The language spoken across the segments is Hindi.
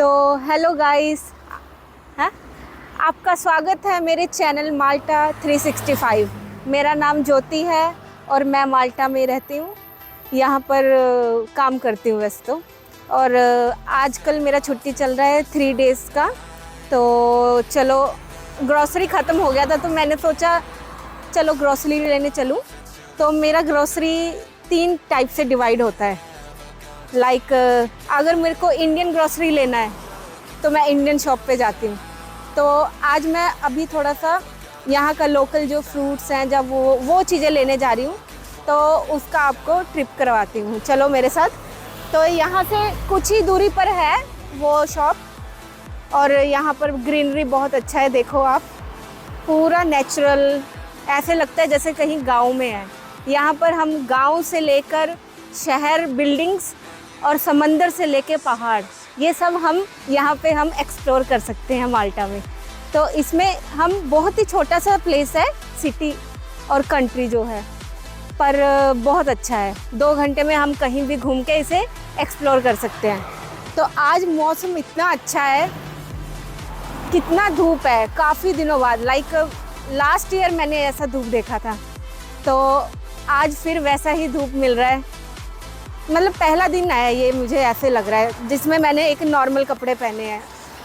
तो हेलो गाइस, हाँ, आपका स्वागत है मेरे चैनल माल्टा 365। मेरा नाम ज्योति है और मैं माल्टा में रहती हूँ। यहाँ पर काम करती हूँ वैसे तो। और आजकल मेरा छुट्टी चल रहा है 3 डेज़ का। तो चलो, ग्रॉसरी ख़त्म हो गया था तो मैंने सोचा चलो ग्रॉसरी लेने चलूँ। तो मेरा ग्रॉसरी 3 टाइप से डिवाइड होता है। अगर मेरे को इंडियन ग्रॉसरी लेना है तो मैं इंडियन शॉप पे जाती हूँ। तो आज मैं अभी थोड़ा सा यहाँ का लोकल जो फ्रूट्स हैं जब वो चीज़ें लेने जा रही हूँ, तो उसका आपको ट्रिप करवाती हूँ। चलो मेरे साथ। तो यहाँ से कुछ ही दूरी पर है वो शॉप, और यहाँ पर ग्रीनरी बहुत अच्छा है। देखो आप, पूरा नेचुरल, ऐसे लगता है जैसे कहीं गाँव में है। यहाँ पर हम गाँव से लेकर शहर, बिल्डिंग्स और समंदर से लेके पहाड़, ये सब हम यहाँ पे हम एक्सप्लोर कर सकते हैं माल्टा में। तो इसमें हम बहुत ही छोटा सा प्लेस है, सिटी और कंट्री जो है, पर बहुत अच्छा है। 2 घंटे में हम कहीं भी घूम के इसे एक्सप्लोर कर सकते हैं। तो आज मौसम इतना अच्छा है, कितना धूप है काफ़ी दिनों बाद। लास्ट ईयर मैंने ऐसा धूप देखा था, तो आज फिर वैसा ही धूप मिल रहा है। मतलब पहला दिन है ये, मुझे ऐसे लग रहा है, जिसमें मैंने एक नॉर्मल कपड़े पहने हैं।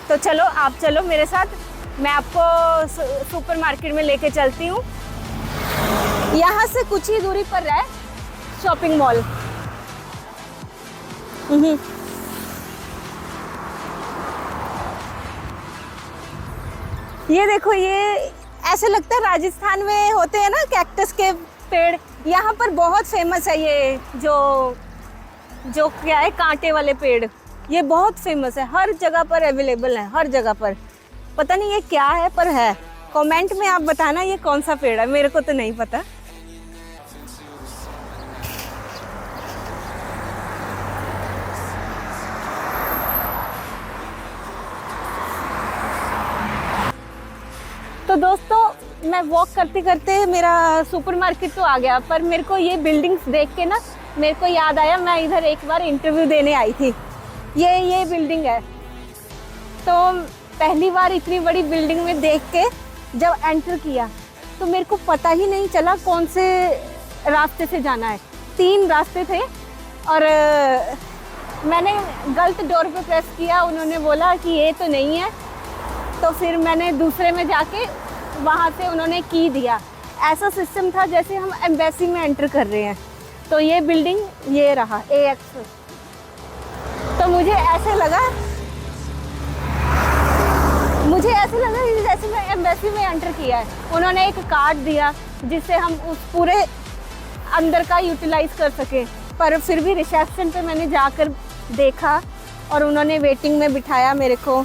तो चलो, आप चलो मेरे साथ, मैं आपको सुपर मार्केट में लेके चलती हूँ। यहाँ से कुछ ही दूरी पर है शॉपिंग मॉल। ये देखो, ये ऐसे लगता है राजस्थान में होते हैं ना कैक्टस के पेड़। यहाँ पर बहुत फेमस है ये जो क्या है, कांटे वाले पेड़। ये बहुत फेमस है, हर जगह पर अवेलेबल है, हर जगह पर। पता नहीं ये क्या है, पर है। कमेंट में आप बताना ये कौन सा पेड़ है, मेरे को तो नहीं पता। तो दोस्तों, मैं वॉक करते करते मेरा सुपरमार्केट तो आ गया, पर मेरे को ये बिल्डिंग्स देख के ना मेरे को याद आया, मैं इधर एक बार इंटरव्यू देने आई थी। ये बिल्डिंग है। तो पहली बार इतनी बड़ी बिल्डिंग में देख के जब एंटर किया तो मेरे को पता ही नहीं चला कौन से रास्ते से जाना है। 3 रास्ते थे और मैंने गलत डोर पे प्रेस किया। उन्होंने बोला कि ये तो नहीं है, तो फिर मैंने दूसरे में जाके वहाँ से उन्होंने की दिया। ऐसा सिस्टम था जैसे हम एम्बेसी में एंटर कर रहे हैं। तो ये बिल्डिंग ये रहा AX। तो मुझे ऐसे लगा कि जैसे मैं एम्बेसी में एंटर किया है। उन्होंने एक कार्ड दिया जिससे हम उस पूरे अंदर का यूटिलाइज कर सकें, पर फिर भी रिसेप्शन पे मैंने जाकर देखा और उन्होंने वेटिंग में बिठाया मेरे को।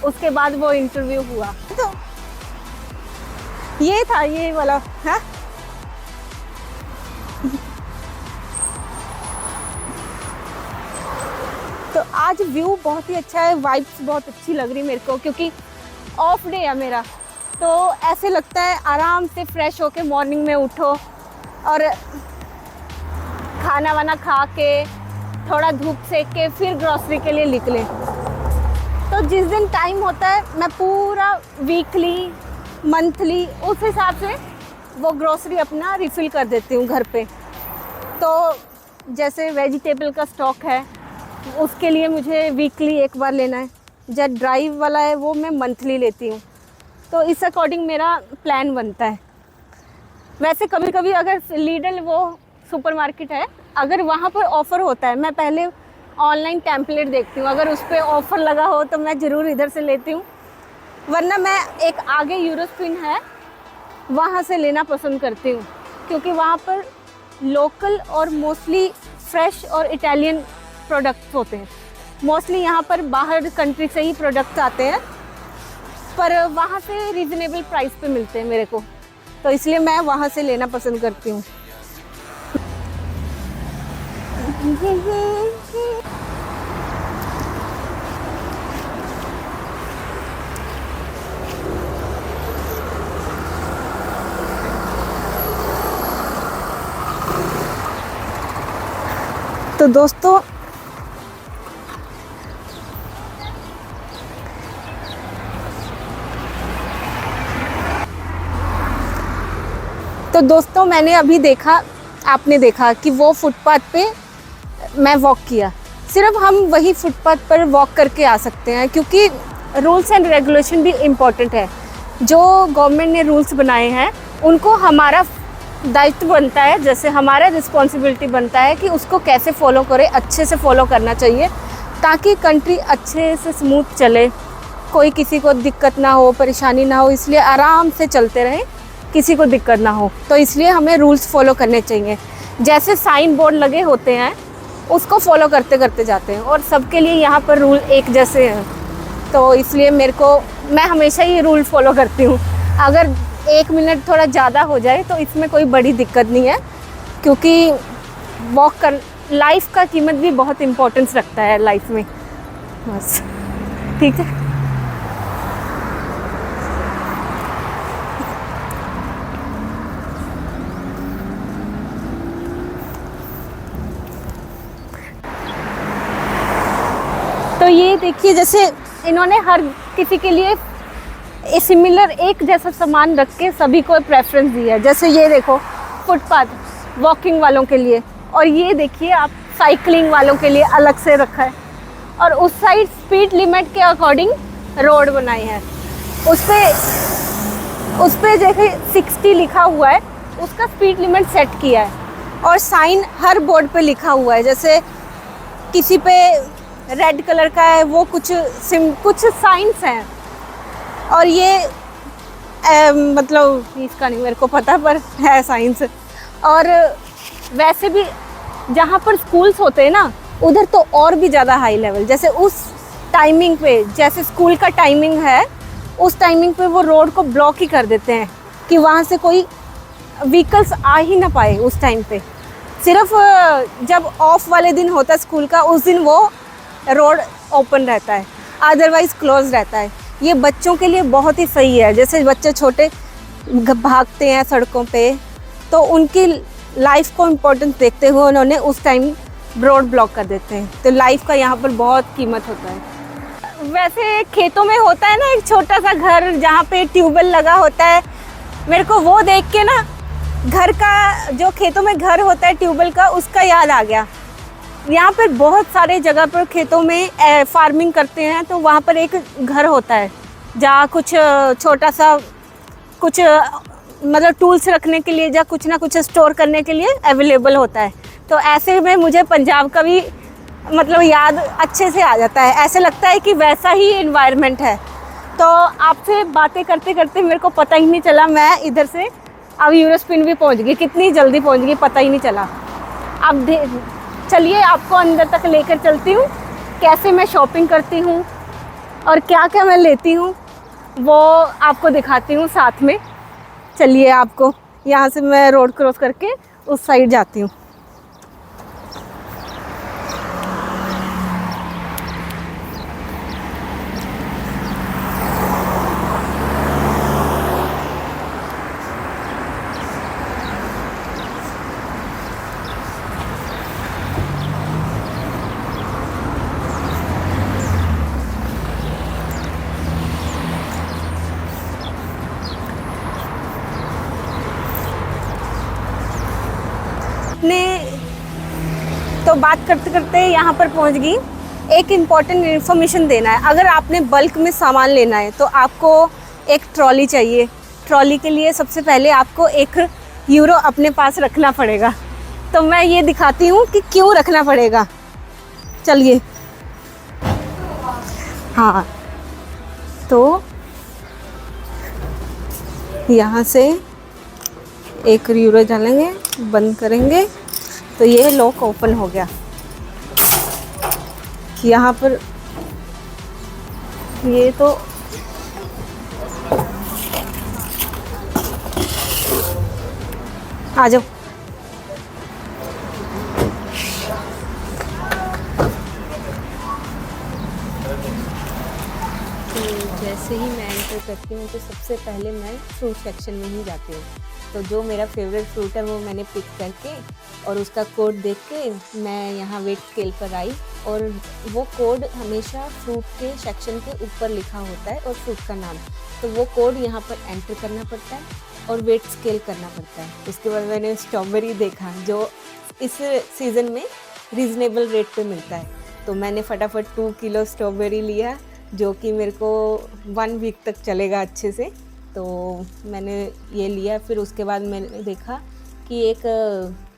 उसके बाद वो इंटरव्यू हुआ। तो ये था, ये वाला। हाँ, तो आज व्यू बहुत ही अच्छा है, वाइब्स बहुत अच्छी लग रही मेरे को, क्योंकि ऑफ डे है मेरा। तो ऐसे लगता है आराम से फ्रेश होके मॉर्निंग में उठो और खाना वाना खा के थोड़ा धूप सेक के फिर ग्रॉसरी के लिए निकले। तो जिस दिन टाइम होता है मैं पूरा वीकली, मंथली, उस हिसाब से वो ग्रॉसरी अपना रिफ़िल कर देती हूँ घर पे। तो जैसे वेजिटेबल का स्टॉक है, उसके लिए मुझे वीकली एक बार लेना है। जब ड्राई वाला है वो मैं मंथली लेती हूँ। तो इस अकॉर्डिंग मेरा प्लान बनता है। वैसे कभी कभी अगर लीडल वो सुपरमार्केट है, अगर वहाँ पर ऑफ़र होता है, मैं पहले ऑनलाइन टेम्पलेट देखती हूँ। अगर उस पर ऑफ़र लगा हो तो मैं ज़रूर इधर से लेती हूँ, वरना मैं एक आगे यूरोस्पिन है वहाँ से लेना पसंद करती हूँ, क्योंकि वहाँ पर लोकल और मोस्टली फ्रेश और इटालियन प्रोडक्ट्स होते हैं। मोस्टली यहाँ पर बाहर कंट्री से ही प्रोडक्ट्स आते हैं, पर वहाँ से रीज़नेबल प्राइस पे मिलते हैं मेरे को, तो इसलिए मैं वहाँ से लेना पसंद करती हूँ। तो दोस्तों, तो दोस्तों मैंने अभी देखा, आपने देखा कि वो फुटपाथ पे मैं वॉक किया। सिर्फ हम वही फुटपाथ पर वॉक करके आ सकते हैं, क्योंकि रूल्स एंड रेगुलेशन भी इम्पॉर्टेंट है। जो गवर्नमेंट ने रूल्स बनाए हैं उनको हमारा दायित्व बनता है, जैसे हमारा रिस्पॉन्सिबिलिटी बनता है कि उसको कैसे फॉलो करें, अच्छे से फॉलो करना चाहिए ताकि कंट्री अच्छे से स्मूथ चले, कोई किसी को दिक्कत ना हो, परेशानी ना हो, इसलिए आराम से चलते रहें, किसी को दिक्कत ना हो। तो इसलिए हमें रूल्स फॉलो करने चाहिए। जैसे साइन बोर्ड लगे होते हैं उसको फॉलो करते करते जाते हैं, और सबके लिए यहाँ पर रूल एक जैसे हैं। तो इसलिए मैं हमेशा ये रूल फॉलो करती हूँ। अगर 1 मिनट थोड़ा ज़्यादा हो जाए तो इसमें कोई बड़ी दिक्कत नहीं है, क्योंकि लाइफ का कीमत भी बहुत इम्पोर्टेंस रखता है लाइफ में। बस ठीक है। तो ये देखिए, जैसे इन्होंने हर किसी के लिए सिमिलर एक जैसा सामान रख के सभी को प्रेफरेंस दी है। जैसे ये देखो फुटपाथ वॉकिंग वालों के लिए, और ये देखिए आप साइकिलिंग वालों के लिए अलग से रखा है, और उस साइड स्पीड लिमिट के अकॉर्डिंग रोड बनाई है। उस पे देखिए 60 लिखा हुआ है, उसका स्पीड लिमिट सेट किया है, और साइन हर बोर्ड पे लिखा हुआ है। जैसे किसी पे रेड कलर का है, वो कुछ साइंस हैं, और ये मतलब इसका नहीं मेरे को पता, पर है साइंस। और वैसे भी जहाँ पर स्कूल्स होते हैं ना, उधर तो और भी ज़्यादा हाई लेवल, जैसे उस टाइमिंग पे, जैसे स्कूल का टाइमिंग है उस टाइमिंग पे वो रोड को ब्लॉक ही कर देते हैं कि वहाँ से कोई व्हीकल्स आ ही ना पाए उस टाइम पे। सिर्फ जब ऑफ वाले दिन होता है स्कूल का, उस दिन वो रोड ओपन रहता है, अदरवाइज़ क्लोज रहता है। ये बच्चों के लिए बहुत ही सही है। जैसे बच्चे छोटे भागते हैं सड़कों पे, तो उनकी लाइफ को इम्पोर्टेंस देखते हुए उन्होंने उस टाइम रोड ब्लॉक कर देते हैं। तो लाइफ का यहाँ पर बहुत कीमत होता है। वैसे खेतों में होता है ना एक छोटा सा घर जहाँ पे ट्यूबवेल लगा होता है, मेरे को वो देख के ना घर का, जो खेतों में घर होता है ट्यूबवेल का, उसका याद आ गया। यहाँ पर बहुत सारे जगह पर खेतों में फार्मिंग करते हैं, तो वहाँ पर एक घर होता है जहाँ कुछ छोटा सा कुछ मतलब टूल्स रखने के लिए या कुछ ना कुछ स्टोर करने के लिए अवेलेबल होता है। तो ऐसे में मुझे पंजाब का भी मतलब याद अच्छे से आ जाता है, ऐसे लगता है कि वैसा ही एनवायरनमेंट है। तो आपसे बातें करते करते मेरे को पता ही नहीं चला, मैं इधर से अब यूरोस्पिन भी पहुंच गई, कितनी जल्दी पहुंच गई पता ही नहीं चला। अब चलिए आपको अंदर तक लेकर चलती हूँ, कैसे मैं शॉपिंग करती हूँ और क्या क्या मैं लेती हूँ वो आपको दिखाती हूँ साथ में। चलिए, आपको यहाँ से मैं रोड क्रॉस करके उस साइड जाती हूँ। तो बात करते करते यहाँ पर पहुँच गई। एक इम्पॉर्टेंट इन्फॉर्मेशन देना है, अगर आपने बल्क में सामान लेना है तो आपको एक ट्रॉली चाहिए। ट्रॉली के लिए सबसे पहले आपको 1 यूरो अपने पास रखना पड़ेगा। तो मैं ये दिखाती हूँ कि क्यों रखना पड़ेगा। चलिए, हाँ, तो यहाँ से 1 यूरो डालेंगे, बंद करेंगे, तो ये लॉक ओपन हो गया। यहाँ पर ये तो आ जाओ। तो जैसे ही मैं एंटर करती हूँ तो सबसे पहले मैं फ्रूट सेक्शन में ही जाती हूँ। तो जो मेरा फेवरेट फ्रूट है वो मैंने पिक करके और उसका कोड देख के मैं यहाँ वेट स्केल पर आई, और वो कोड हमेशा फ्रूट के सेक्शन के ऊपर लिखा होता है और फ्रूट का नाम, तो वो कोड यहाँ पर एंटर करना पड़ता है। और वेट स्केल करना पड़ता है। उसके बाद मैंने स्ट्रॉबेरी देखा जो इस सीज़न में रीज़नेबल रेट पे मिलता है, तो मैंने फटाफट 2 किलो स्ट्रॉबेरी लिया जो कि मेरे को 1 वीक तक चलेगा अच्छे से। तो मैंने ये लिया। फिर उसके बाद मैंने देखा कि एक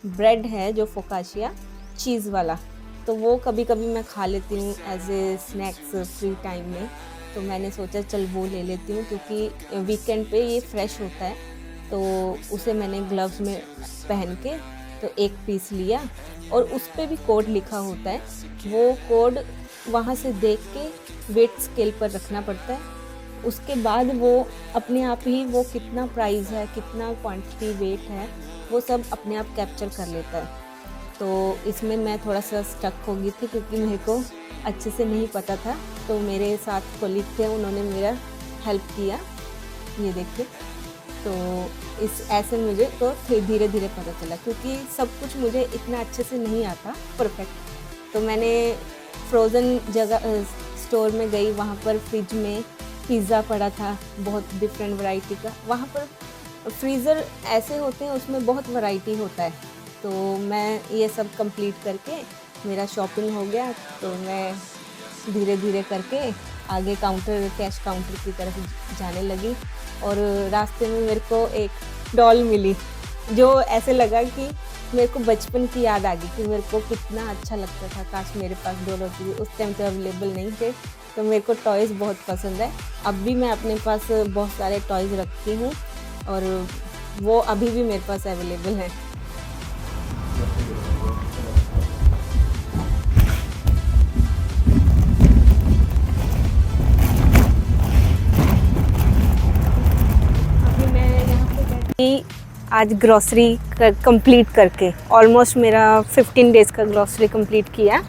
ब्रेड है जो फोकाशिया चीज़ वाला, तो वो कभी कभी मैं खा लेती हूँ as a snacks free time में। तो मैंने सोचा चल वो ले लेती हूँ क्योंकि वीकेंड पे ये फ्रेश होता है। तो उसे मैंने ग्लव्स में पहन के तो एक पीस लिया और उस पर भी कोड लिखा होता है, वो कोड वहाँ से देख के वेट स्केल पर रखना पड़ता है। उसके बाद वो अपने आप ही वो कितना प्राइस है, कितना क्वांटिटी वेट है, वो सब अपने आप कैप्चर कर लेता है। तो इसमें मैं थोड़ा सा स्टक हो गई थी क्योंकि मेरे को अच्छे से नहीं पता था। तो मेरे साथ कोलीग थे, उन्होंने मेरा हेल्प किया। ये देखिए, तो इस ऐसे मुझे तो धीरे धीरे पता चला क्योंकि सब कुछ मुझे इतना अच्छे से नहीं आता परफेक्ट। तो मैंने फ्रोज़न जगह स्टोर में गई, वहाँ पर फ्रिज में पिज़्ज़ा पड़ा था बहुत डिफरेंट वैरायटी का। वहाँ पर फ्रीज़र ऐसे होते हैं, उसमें बहुत वैरायटी होता है। तो मैं ये सब कंप्लीट करके मेरा शॉपिंग हो गया। तो मैं धीरे धीरे करके आगे कैश काउंटर की तरफ जाने लगी और रास्ते में मेरे को एक डॉल मिली जो ऐसे लगा कि मेरे को बचपन की याद आ गई कि मेरे को कितना अच्छा लगता था, काश मेरे पास डॉल होती। उस टाइम तो अवेलेबल नहीं थे। तो मेरे को टॉयज़ बहुत पसंद है। अब भी मैं अपने पास बहुत सारे टॉयज़ रखती हूँ और वो अभी भी मेरे पास अवेलेबल हैं। आज ग्रॉसरी कंप्लीट करके ऑलमोस्ट मेरा 15 डेज़ का ग्रॉसरी कंप्लीट किया।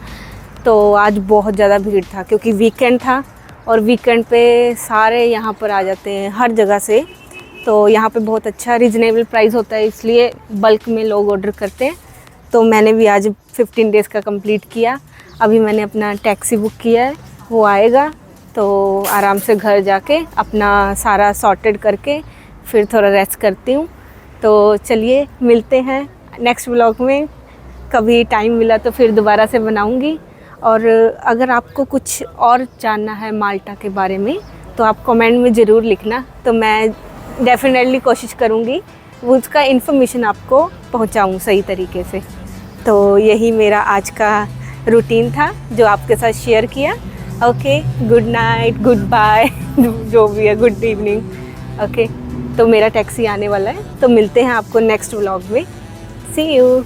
तो आज बहुत ज़्यादा भीड़ था क्योंकि वीकेंड था और वीकेंड पे सारे यहाँ पर आ जाते हैं हर जगह से। तो यहाँ पे बहुत अच्छा रीज़नेबल प्राइस होता है, इसलिए बल्क में लोग ऑर्डर करते हैं। तो मैंने भी आज 15 डेज़ का कंप्लीट किया। अभी मैंने अपना टैक्सी बुक किया है, वो आएगा तो आराम से घर जाके अपना सारा सॉर्टेड करके फिर थोड़ा रेस्ट करती हूँ। तो चलिए मिलते हैं नेक्स्ट व्लॉग में। कभी टाइम मिला तो फिर दोबारा से बनाऊँगी। और अगर आपको कुछ और जानना है माल्टा के बारे में तो आप कमेंट में ज़रूर लिखना, तो मैं डेफिनेटली कोशिश करूँगी वो उसका इन्फॉर्मेशन आपको पहुँचाऊँ सही तरीके से। तो यही मेरा आज का रूटीन था जो आपके साथ शेयर किया। Okay, good night, good bye, जो भी है, गुड इवनिंग। ओके, तो मेरा टैक्सी आने वाला है, तो मिलते हैं आपको नेक्स्ट व्लॉग में। सी यू।